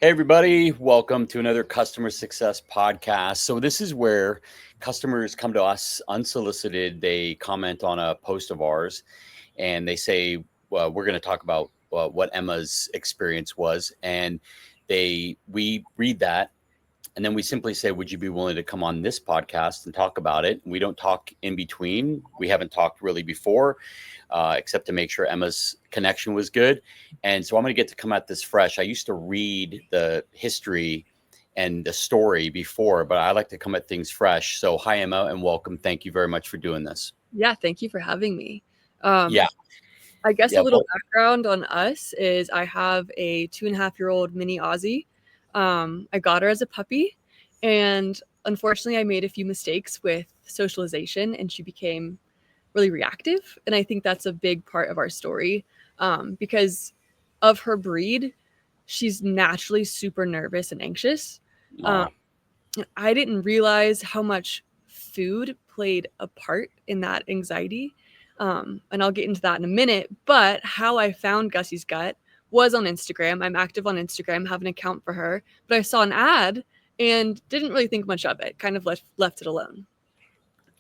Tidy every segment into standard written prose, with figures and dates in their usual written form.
Hey, everybody. Welcome to another customer success podcast. So, this is where customers come to us unsolicited. They comment on a post of ours and they say, well, we're going to talk about what Emma's experience was. And we read that. And then we simply say, would you be willing to come on this podcast and talk about it? We don't talk in between. We haven't talked really before, except to make sure Emma's connection was good. And so I'm going to get to come at this fresh. I used to read the history and the story before, but I like to come at things fresh. So hi, Emma, and welcome. Thank you very much for doing this. Yeah, thank you for having me. Yeah. I guess Yeah. a little background on us is I have a 2.5-year-old Mini Aussie. I got her as a puppy, and unfortunately, I made a few mistakes with socialization, and she became really reactive. And I think that's a big part of our story because of her breed. She's naturally super nervous and anxious. Um, I didn't realize how much food played a part in that anxiety. And I'll get into that in a minute. But how I found Gussy's gut was on Instagram. I'm active on Instagram, have an account for her. But I saw an ad and didn't really think much of it, kind of left it alone.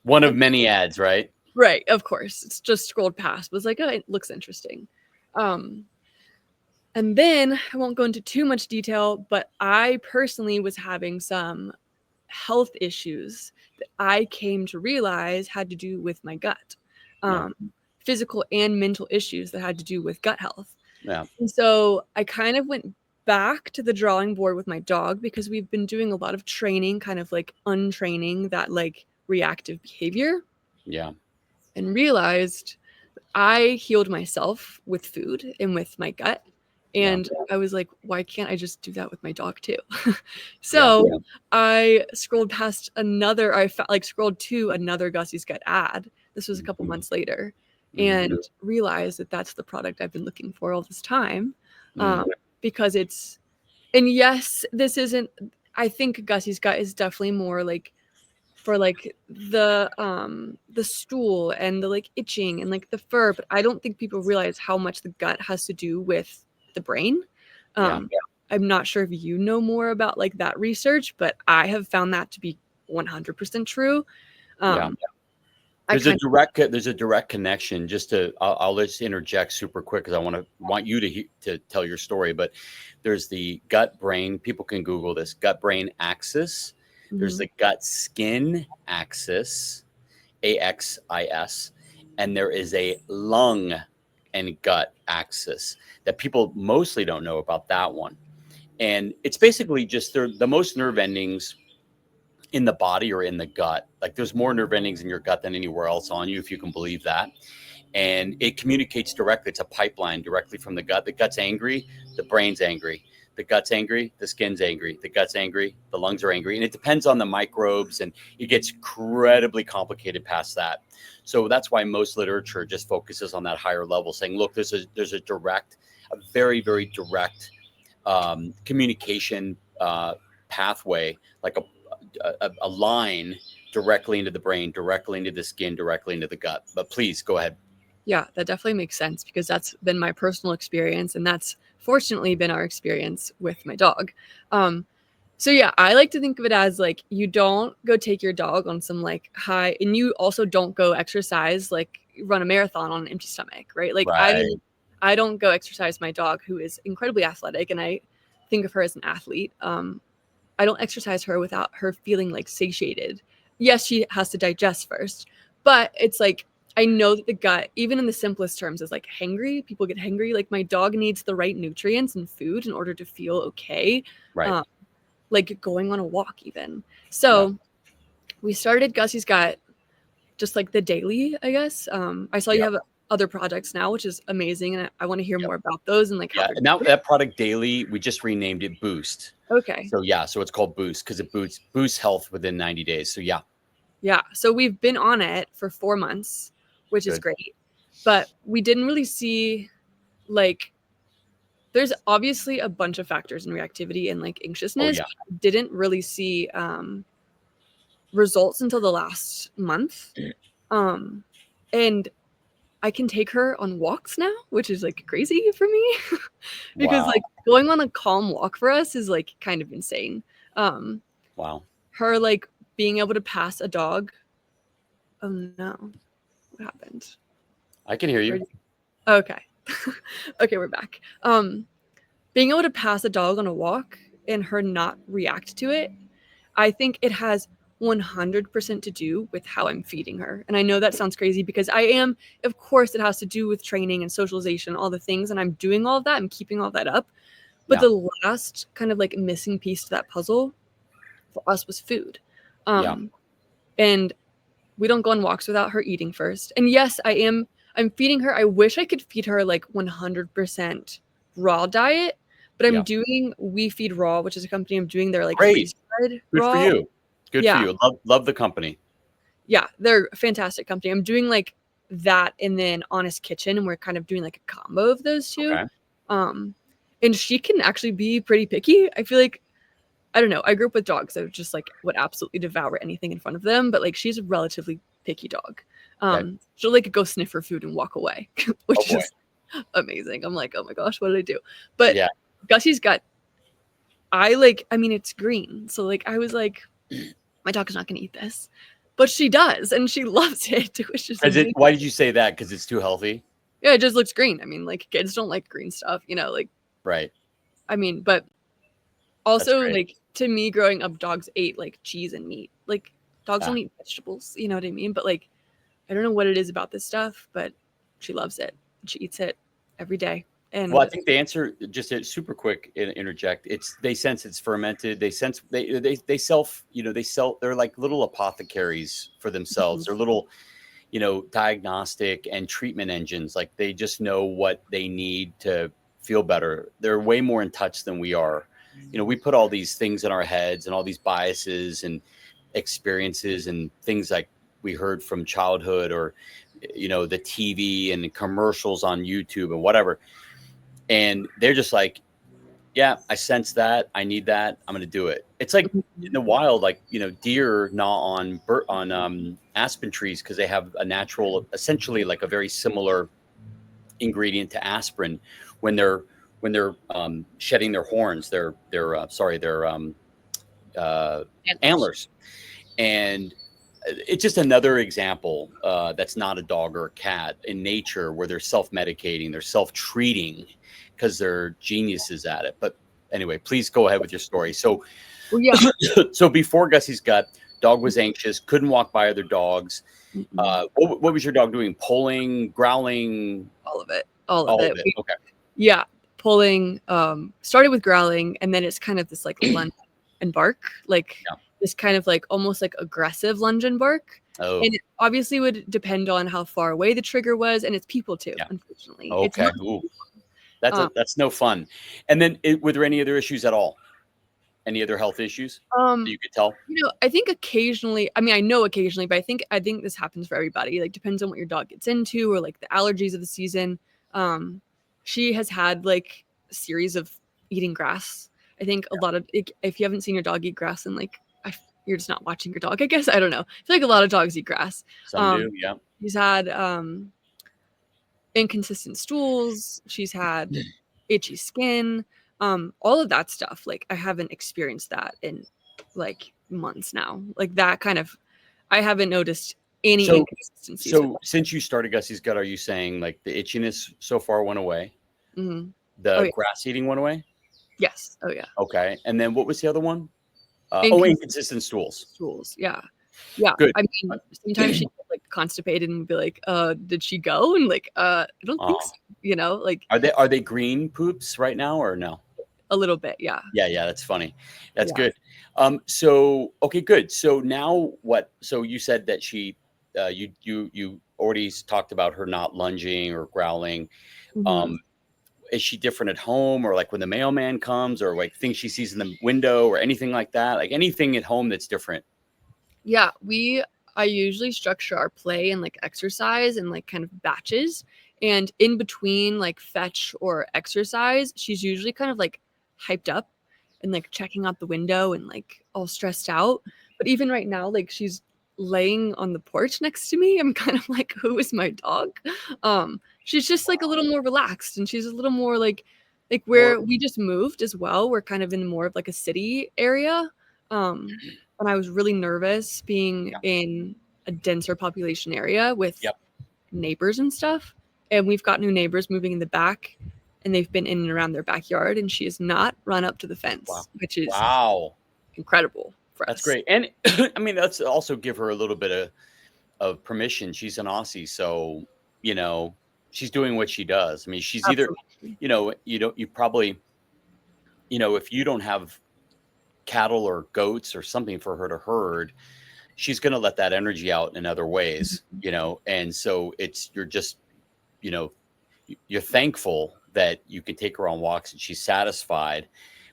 One of many ads, right? Right, of course. It's just scrolled past. Was like, oh, it looks interesting. And then I won't go into too much detail, but I personally was having some health issues that I came to realize had to do with my gut. Physical and mental issues that had to do with gut health. Yeah. And so I kind of went back to the drawing board with my dog because we've been doing a lot of training, kind of like untraining that like reactive behavior. Yeah. And realized I healed myself with food and with my gut. And I was like, why can't I just do that with my dog too? So I scrolled past scrolled to another Gussy's Gut ad. This was a couple months later and realized that that's the product I've been looking for all this time. Because and yes, this isn't, I think Gussy's Gut is definitely more like for like the stool and the like itching and like the fur, but I don't think people realize how much the gut has to do with the brain. I'm not sure if you know more about like that research, but I have found that to be 100% true. There's a direct connection. I'll just interject super quick because I want you to tell your story. But there's the gut brain. People can Google this gut brain axis. There's the gut skin axis, AXIS, and there is a lung and gut axis that people mostly don't know about that one. And it's basically just the most nerve endings in the body or in the gut. Like there's more nerve endings in your gut than anywhere else on you, if you can believe that. And it communicates directly. It's a pipeline directly from the gut. The gut's angry, the brain's angry. The gut's angry, the skin's angry. The gut's angry, the lungs are angry. And it depends on the microbes, and it gets incredibly complicated past that. So that's why most literature just focuses on that higher level, saying, look, there's a very, very direct communication pathway, like a line directly into the brain, directly into the skin, directly into the gut. But please go ahead. Yeah, that definitely makes sense because that's been my personal experience, and that's fortunately been our experience with my dog. So yeah, I like to think of it as like you don't go take your dog on some like high, and you also don't go exercise, like run a marathon on an empty stomach, right? Like I don't go exercise my dog, who is incredibly athletic, and I think of her as an athlete. I don't exercise her without her feeling like satiated. Yes, she has to digest first, but it's like I know that the gut, even in the simplest terms, is like hangry. People get hangry. Like my dog needs the right nutrients and food in order to feel okay. Right. Like going on a walk even. So we started Gussy's Gut just like the daily, I guess. I saw you have other projects now, which is amazing. And I want to hear more about those and like how and now that product daily, we just renamed it Boost. Okay. So it's called Boost because it boosts health within 90 days. So yeah. So we've been on it for 4 months, which is great. But we didn't really see like there's obviously a bunch of factors in reactivity and like anxiousness. Didn't really see results until the last month. And I can take her on walks now, which is like crazy for me because Wow. like going on a calm walk for us is like kind of insane. Wow. Her like being able to pass a dog. Oh no, what happened? I can hear you. Okay. Okay, we're back. Being able to pass a dog on a walk and her not react to it, I think it has 100% to do with how I'm feeding her. And I know that sounds crazy because I am, of course, it has to do with training and socialization, all the things, and I'm doing all of that. I'm keeping all that up. But the last kind of like missing piece to that puzzle for us was food. And we don't go on walks without her eating first. And yes, I'm feeding her. I wish I could feed her like 100% raw diet, but I'm doing We Feed Raw, which is a company I'm doing their like freeze-dried Good raw. for you. Good for you. Love the company. Yeah, they're a fantastic company. I'm doing like that and then Honest Kitchen, and we're kind of doing like a combo of those two. Okay. And she can actually be pretty picky. I feel like, I don't know. I grew up with dogs that just like would absolutely devour anything in front of them, but like she's a relatively picky dog. She'll like go sniff her food and walk away, which is amazing. I'm like, oh my gosh, what did I do? But Gussy's got, I mean, it's green. So like I was like, my dog is not gonna eat this. But she does, and she loves it, which is amazing. Why did you say that? Because it's too healthy? Yeah, it just looks green. I mean, like kids don't like green stuff, you know, like Right. I mean, but also like to me growing up, dogs ate like cheese and meat. Like dogs don't eat vegetables, you know what I mean? But like I don't know what it is about this stuff, but she loves it. She eats it every day. And well, I think the answer, just a super quick interject, they sense it's fermented. They sense they sell, they're like little apothecaries for themselves. They're little, diagnostic and treatment engines. Like they just know what they need to feel better. They're way more in touch than we are. We put all these things in our heads and all these biases and experiences and things like we heard from childhood or, the TV and the commercials on YouTube and whatever. And they're just like, yeah, I sense that. I need that. I'm going to do it. It's like in the wild, like, deer gnaw on aspen trees because they have a natural, essentially like a very similar ingredient to aspirin when they're shedding their horns, their antlers. And it's just another example that's not a dog or a cat in nature where they're self-medicating, they're self-treating because they're geniuses at it. But anyway, please go ahead with your story. So, so before Gussy's gut, dog was anxious, couldn't walk by other dogs. What was your dog doing? Pulling, growling? All of it. All of it. Okay. Yeah. Pulling, started with growling, and then it's kind of this like lunge and bark, like this kind of like almost like aggressive lunge and bark. And it obviously would depend on how far away the trigger was, and it's people too, unfortunately. Okay. That's no fun. And then were there any other issues at all? Any other health issues that you could tell? I think occasionally, I know occasionally, but I think this happens for everybody. Like depends on what your dog gets into or like the allergies of the season. She has had like a series of eating grass. I think a lot of, if you haven't seen your dog eat grass, and like you're just not watching your dog, I guess. I don't know. I feel like a lot of dogs eat grass. Some do, yeah. She's had inconsistent stools. She's had itchy skin. All of that stuff. Like I haven't experienced that in like months now. Like that kind of, I haven't noticed any inconsistencies. So since you started Gussy's gut, are you saying like the itchiness so far went away? The grass eating went away? Yes. Oh yeah. Okay. And then what was the other one? Inconsistent stools. Stools. Yeah. Yeah. Good. I mean, sometimes she get like constipated and be like, did she go? And like, I don't think so. Like are they green poops right now or no? A little bit, yeah. Yeah, that's funny. That's good. So okay, good. So now what? So you said that she you already talked about her not lunging or growling. Is she different at home or like when the mailman comes or like things she sees in the window or anything like that? Like anything at home that's different? Yeah, I usually structure our play and like exercise and like kind of batches. And in between like fetch or exercise, she's usually kind of like hyped up and like checking out the window and like all stressed out. But even right now, like she's laying on the porch next to me, I'm kind of like, who is my dog? She's just like a little more relaxed, and she's a little more like where we just moved as well. We're kind of in more of like a city area. And I was really nervous being in a denser population area with neighbors and stuff. And we've got new neighbors moving in the back, and they've been in and around their backyard, and she has not run up to the fence, which is incredible for That's us. great. And I mean, let's also give her a little bit of permission. She's an Aussie, so you know she's doing what she does. I mean, she's either, you know, you probably, you know, if you don't have cattle or goats or something for her to herd, she's going to let that energy out in other ways, you know. And so you're just, you know, you're thankful that you can take her on walks and she's satisfied,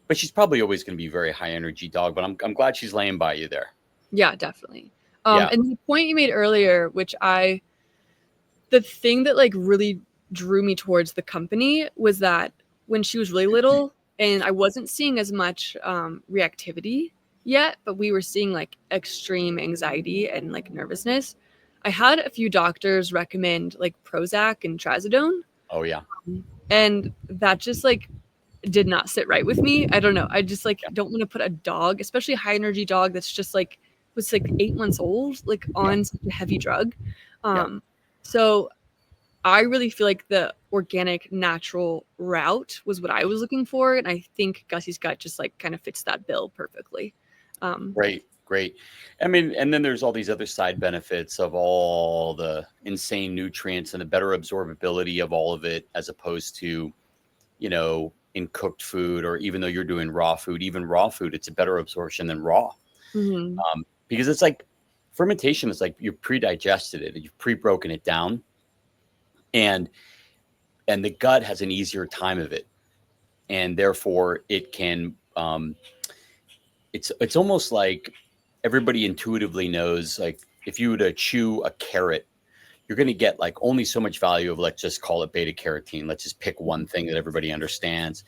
but she's probably always going to be a very high energy dog. But I'm glad she's laying by you there. Yeah, definitely. And the point you made earlier, the thing that like really drew me towards the company was that when she was really little, and I wasn't seeing as much reactivity yet, but we were seeing like extreme anxiety and like nervousness. I had a few doctors recommend like Prozac and Trazodone. Oh yeah. And that just like did not sit right with me. I don't know. I just like don't want to put a dog, especially a high energy dog that's just like was like 8 months old, like on such a heavy drug. So I really feel like the organic, natural route was what I was looking for, and I think Gussy's gut just like kind of fits that bill perfectly. Great. I mean, and then there's all these other side benefits of all the insane nutrients and the better absorbability of all of it, as opposed to, you know, in cooked food, or even though you're doing raw food, even raw food, it's a better absorption than raw. Because it's like fermentation is like you've pre-digested it, you've pre-broken it down, and the gut has an easier time of it, and therefore it can it's almost like everybody intuitively knows, like if you were to chew a carrot, you're going to get like only so much value of, let's just call it beta carotene. Let's just pick one thing that everybody understands.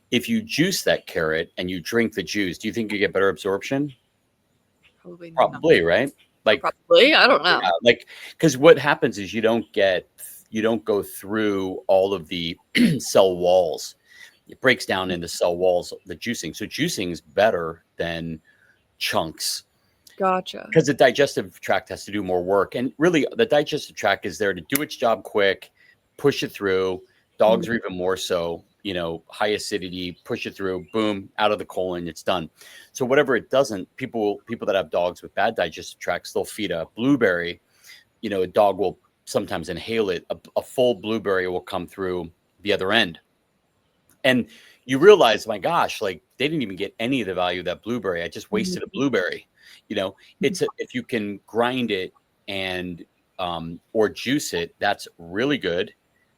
If you juice that carrot and you drink the juice, do you think you get better absorption? Probably, right? Like probably, I don't know. Yeah, like, because what happens is you don't go through all of the cell walls. It breaks down into cell walls, the juicing. So juicing is better than chunks. Gotcha. Because the digestive tract has to do more work. And really, the digestive tract is there to do its job quick, push it through. Dogs are even more so, you know, high acidity, push it through, boom, out of the colon, it's done. So whatever it doesn't, people that have dogs with bad digestive tracts, they'll feed a blueberry. You know, a dog will sometimes inhale it. A full blueberry will come through the other end. And you realize, my gosh, like they didn't even get any of the value of that blueberry. I just wasted a blueberry. You know, if you can grind it and or juice it, that's really good.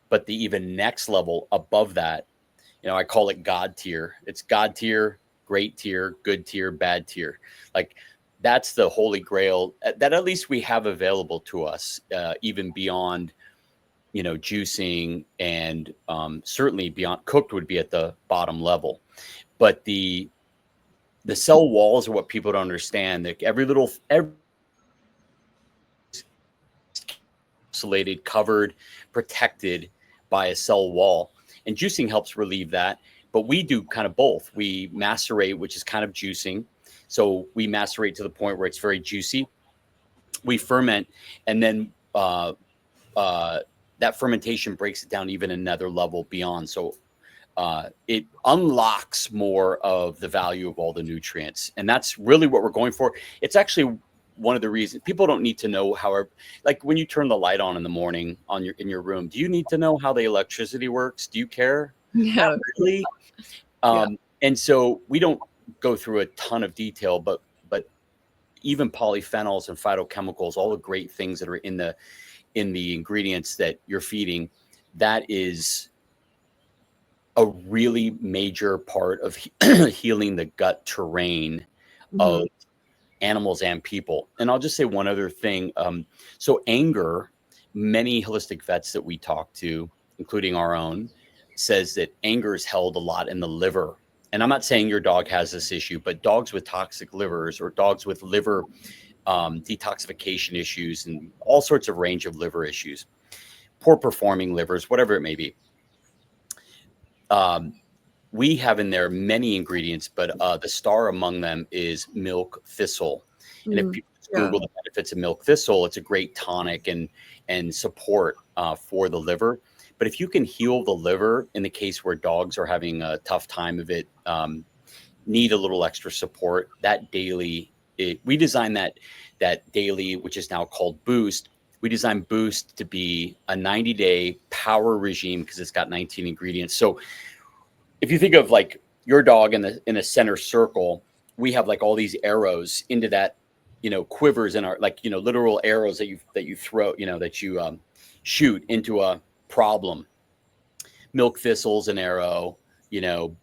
But the even next level above that, you know, I call it God tier. It's God tier, great tier, good tier, bad tier. Like that's the holy grail that at least we have available to us, even beyond, you know, juicing, and certainly beyond cooked would be at the bottom level. But the cell walls are what people don't understand. Like every encapsulated, covered, protected by a cell wall, and juicing helps relieve that. But we do kind of both. We macerate, which is kind of juicing. So we macerate to the point where it's very juicy. We ferment, and then that fermentation breaks it down even another level beyond. So it unlocks more of the value of all the nutrients. And that's really what we're going for. It's actually one of the reasons people don't need to know how, like when you turn the light on in the morning in your room, do you need to know how the electricity works? Do you care? No. Not really. And so we don't go through a ton of detail, but even polyphenols and phytochemicals, all the great things that are in the ingredients that you're feeding, that is a really major part of healing the gut terrain of animals and people. And I'll just say one other thing. So anger, many holistic vets that we talk to, including our own, says that anger is held a lot in the liver. And I'm not saying your dog has this issue, but dogs with toxic livers or dogs with liver detoxification issues, and all sorts of range of liver issues, poor performing livers, whatever it may be. We have in there many ingredients, but the star among them is milk thistle. And if people Google the benefits of milk thistle, it's a great tonic and support for the liver. But if you can heal the liver in the case where dogs are having a tough time of it, need a little extra support, that daily, we designed that daily, which is now called Boost. We designed Boost to be a 90-day power regime because it's got 19 ingredients. So if you think of like your dog in a center circle, we have like all these arrows into that, quivers in our, like, literal arrows that you throw, that you shoot into a problem. Milk thistle's an arrow,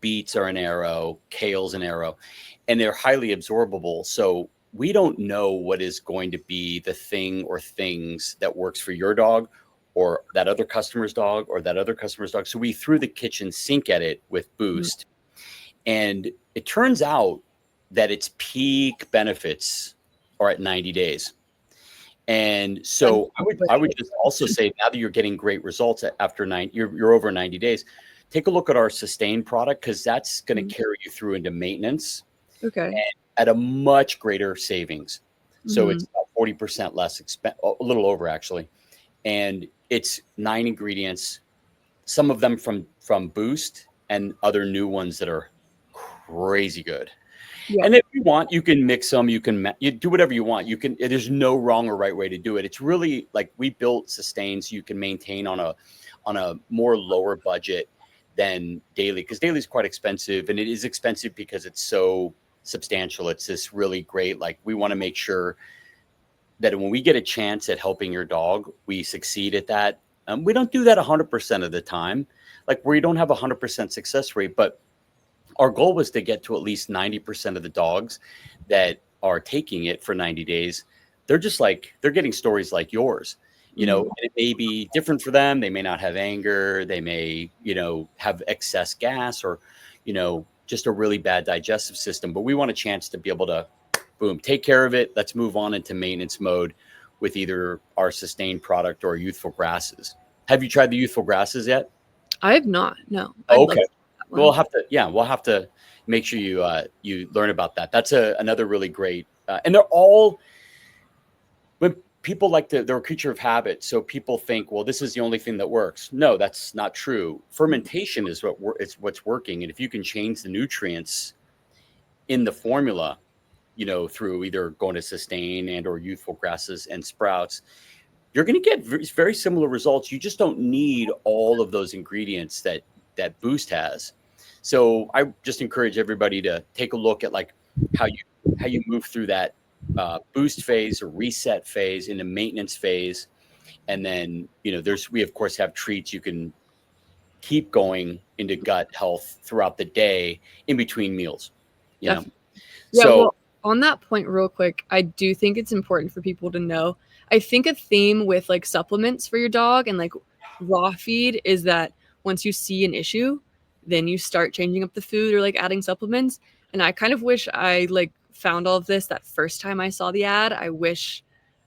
beets are an arrow, kale's an arrow, and they're highly absorbable. So we don't know what is going to be the thing or things that works for your dog or that other customer's dog or that other customer's dog. So we threw the kitchen sink at it with Boost. And it turns out that its peak benefits are at 90 days. And so I would just also say, now that you're getting great results after you're over 90 days, take a look at our Sustain product, because that's going to carry you through into maintenance. Okay. And at a much greater savings. So it's about 40% less a little over actually. And it's 9 ingredients, some of them from Boost and other new ones that are crazy good. Yeah. And if you want, you can mix them. You do whatever you want. There's no wrong or right way to do it. It's really like we built Sustain so you can maintain on a more lower budget than daily, because daily is quite expensive, and it is expensive because it's so substantial. It's this really great, like, we want to make sure that when we get a chance at helping your dog, we succeed at that. We don't do that 100% of the time. Like, we don't have a 100% success rate, but our goal was to get to at least 90% of the dogs that are taking it for 90 days. They're getting stories like yours, and it may be different for them. They may not have anger. They may, have excess gas or, just a really bad digestive system. But we want a chance to be able to, boom, take care of it. Let's move on into maintenance mode with either our Sustain product or youthful grasses. Have you tried the youthful grasses yet? I have not. No. Okay. We'll have to make sure you learn about that. That's another really great, and they're all, when people they're a creature of habit. So people think, well, this is the only thing that works. No, that's not true. Fermentation is what's working. And if you can change the nutrients in the formula, through either going to Sustain and or youthful grasses and sprouts, you're going to get very similar results. You just don't need all of those ingredients that Boost has. So I just encourage everybody to take a look at like how you move through that Boost phase or reset phase into maintenance phase. And then, we of course have treats you can keep going into gut health throughout the day in between meals. Yeah, well, on that point real quick, I do think it's important for people to know. I think a theme with like supplements for your dog and like raw feed is that once you see an issue, then you start changing up the food or like adding supplements. And I kind of wish I like found all of this that first time I saw the ad. I wish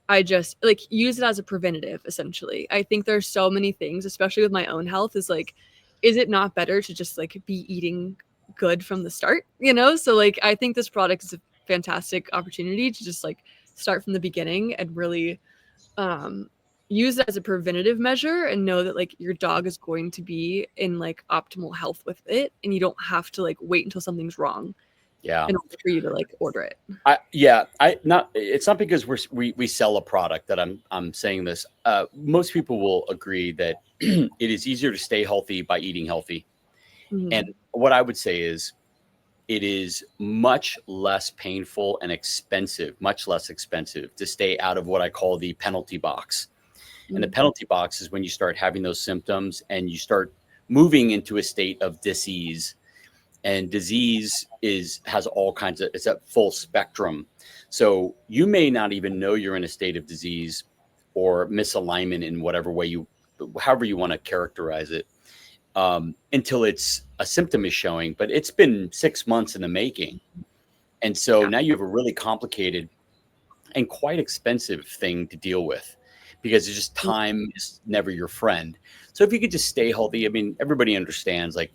I just like use it as a preventative, essentially. I think there's so many things, especially with my own health, is like, is it not better to just like be eating good from the start, So like, I think this product is a fantastic opportunity to just like start from the beginning and really use it as a preventative measure and know that like your dog is going to be in like optimal health with it, and you don't have to like wait until something's wrong in order for you to like order it. It's not because we sell a product that I'm saying this. Most people will agree that it is easier to stay healthy by eating healthy. And what I would say is it is much less painful and much less expensive to stay out of what I call the penalty box. And the penalty box is when you start having those symptoms and you start moving into a state of disease. And disease has all kinds of, it's a full spectrum. So you may not even know you're in a state of disease or misalignment in whatever way however you want to characterize it, until a symptom is showing, but it's been 6 months in the making. And so now you have a really complicated and quite expensive thing to deal with, because it's just time is never your friend. So if you could just stay healthy, I mean, everybody understands, like,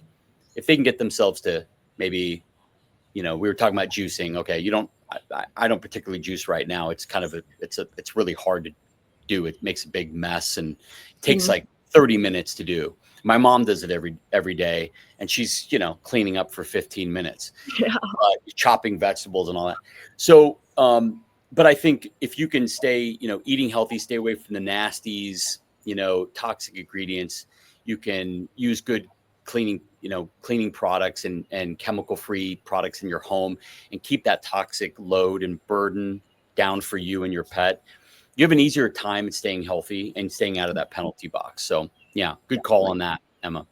if they can get themselves to maybe, we were talking about juicing. Okay, I don't particularly juice right now. It's kind of it's really hard to do. It makes a big mess and it takes like 30 minutes to do. My mom does it every day, and she's, cleaning up for 15 minutes, chopping vegetables and all that. So, but I think if you can stay, eating healthy, stay away from the nasties, toxic ingredients, you can use good cleaning products and chemical free products in your home, and keep that toxic load and burden down for you and your pet. You have an easier time at staying healthy and staying out of that penalty box. So yeah, good call on that, Emma.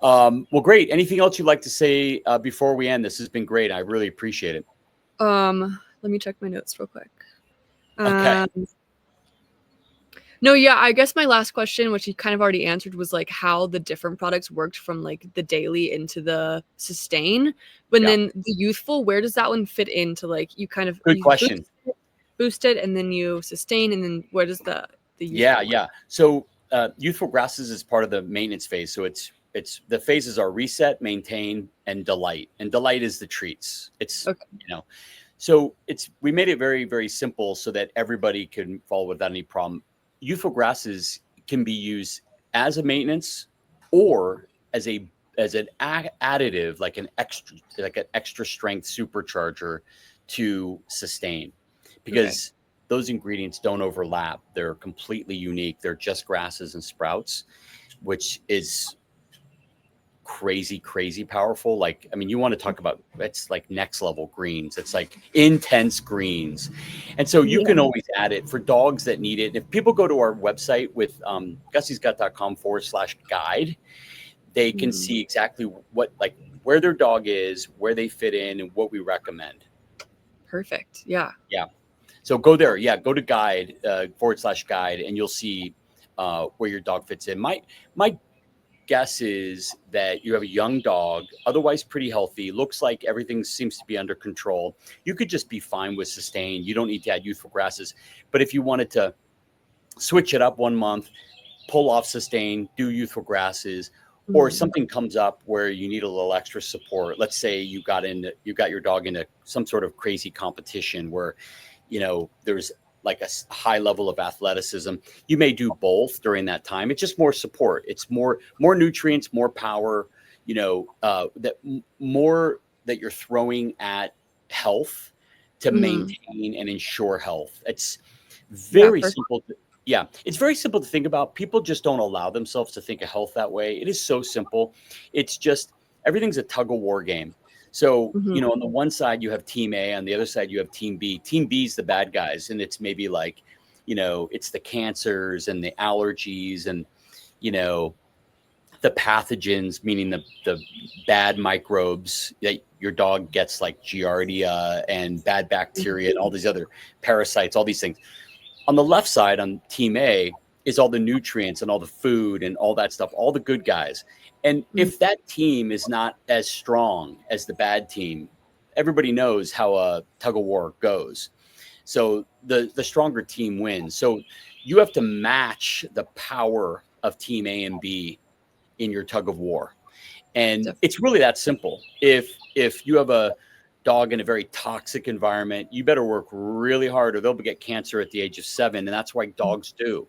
Well, great. Anything else you'd like to say before we end? This has been great. I really appreciate it. Let me check my notes real quick. Okay. No, yeah, I guess my last question, which you kind of already answered, was like how the different products worked from like the daily into the sustain. But then the youthful, where does that one fit into? Like you kind of good question. Boost it, and then you sustain, and then where does the yeah. So youthful grasses is part of the maintenance phase. So it's the phases are reset, maintain, and delight. And delight is the treats. It's so we made it very, very simple so that everybody can follow without any problem. Youthful grasses can be used as a maintenance or as an additive, like an extra strength supercharger to sustain, because those ingredients don't overlap. They're completely unique. They're just grasses and sprouts, which is crazy powerful. Like, I mean, you want to talk about, it's like next level greens. It's like intense greens. And so you can always add it for dogs that need it. If people go to our website with gussysgut.com/guide, they can see exactly what, like, where their dog is, where they fit in, and what we recommend. Perfect. Yeah. So go there. Yeah. Go to guide /guide, and you'll see where your dog fits in. My guess is that you have a young dog, otherwise pretty healthy, looks like everything seems to be under control. You could just be fine with sustain. You don't need to add youthful grasses. But if you wanted to switch it up one month, pull off sustain, do youthful grasses, or something comes up where you need a little extra support. Let's say you got your dog into some sort of crazy competition where, there's like a high level of athleticism. You may do both during that time. It's just more support. It's more nutrients, more power, that more that you're throwing at health to maintain and ensure health. It's very simple. It's very simple to think about. People just don't allow themselves to think of health that way. It is so simple. It's just, everything's a tug of war game. So, on the one side you have team A, on the other side you have team B. Team B is the bad guys. And it's maybe like, it's the cancers and the allergies and, the pathogens, meaning the bad microbes that your dog gets, like Giardia and bad bacteria and all these other parasites, all these things. On the left side, on team A, is all the nutrients and all the food and all that stuff, all the good guys. And if that team is not as strong as the bad team, everybody knows how a tug of war goes. So the stronger team wins. So you have to match the power of team A and B in your tug of war. And it's really that simple. If you have a dog in a very toxic environment, you better work really hard or they'll get cancer at the age of 7. And that's why dogs do.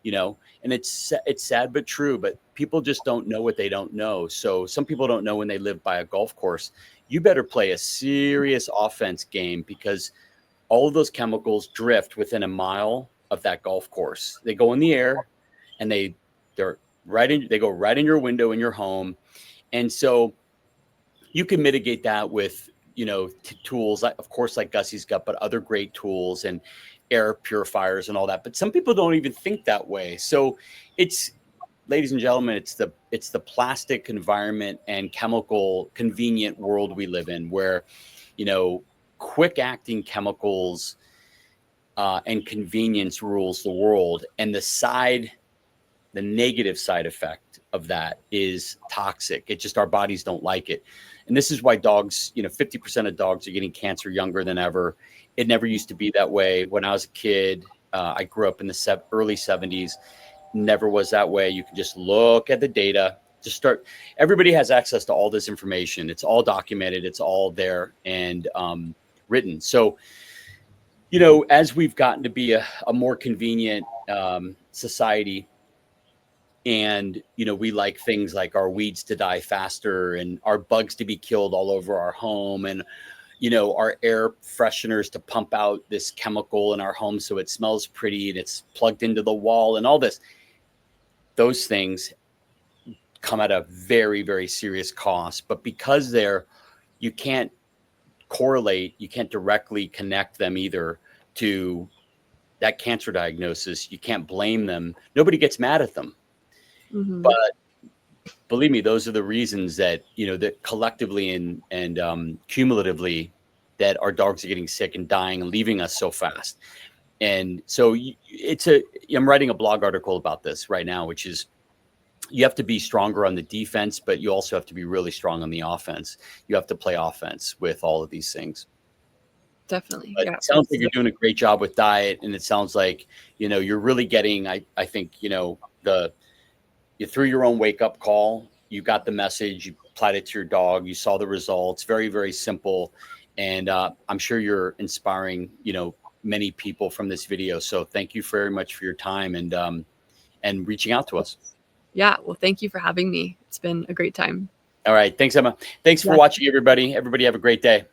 And it's sad but true, but people just don't know what they don't know. So some people don't know when they live by a golf course. You better play a serious offense game, because all of those chemicals drift within a mile of that golf course. They go in the air and they go right in your window in your home. And so you can mitigate that with, tools, of course, like Gussy's Gut, but other great tools and air purifiers and all that. But some people don't even think that way. So it's, ladies and gentlemen, it's the plastic environment and chemical convenient world we live in, where, quick acting chemicals and convenience rules the world. And the negative side effect of that is toxic. It's just, our bodies don't like it. And this is why dogs, 50% of dogs are getting cancer younger than ever. It never used to be that way. When I was a kid, I grew up in the early 70s. Never was that way. You can just look at the data. Everybody has access to all this information. It's all documented. It's all there and written. So, as we've gotten to be a more convenient society, and we like things like our weeds to die faster and our bugs to be killed all over our home, and our air fresheners to pump out this chemical in our home so it smells pretty and it's plugged into the wall and all this. Those things come at a very, very serious cost. But because you can't correlate, you can't directly connect them either to that cancer diagnosis. You can't blame them. Nobody gets mad at them. Mm-hmm. But believe me, those are the reasons that, that collectively and cumulatively that our dogs are getting sick and dying and leaving us so fast. And so I'm writing a blog article about this right now, which is you have to be stronger on the defense, but you also have to be really strong on the offense. You have to play offense with all of these things. Definitely. But it sounds like you're doing a great job with diet. And it sounds like, you're really getting, I think, you threw your own wake up call, you got the message, you applied it to your dog, you saw the results, very, very simple. And I'm sure you're inspiring, many people from this video. So thank you very much for your time and reaching out to us. Yeah. Well, thank you for having me. It's been a great time. All right. Thanks, Emma. Thanks for watching, everybody. Everybody have a great day.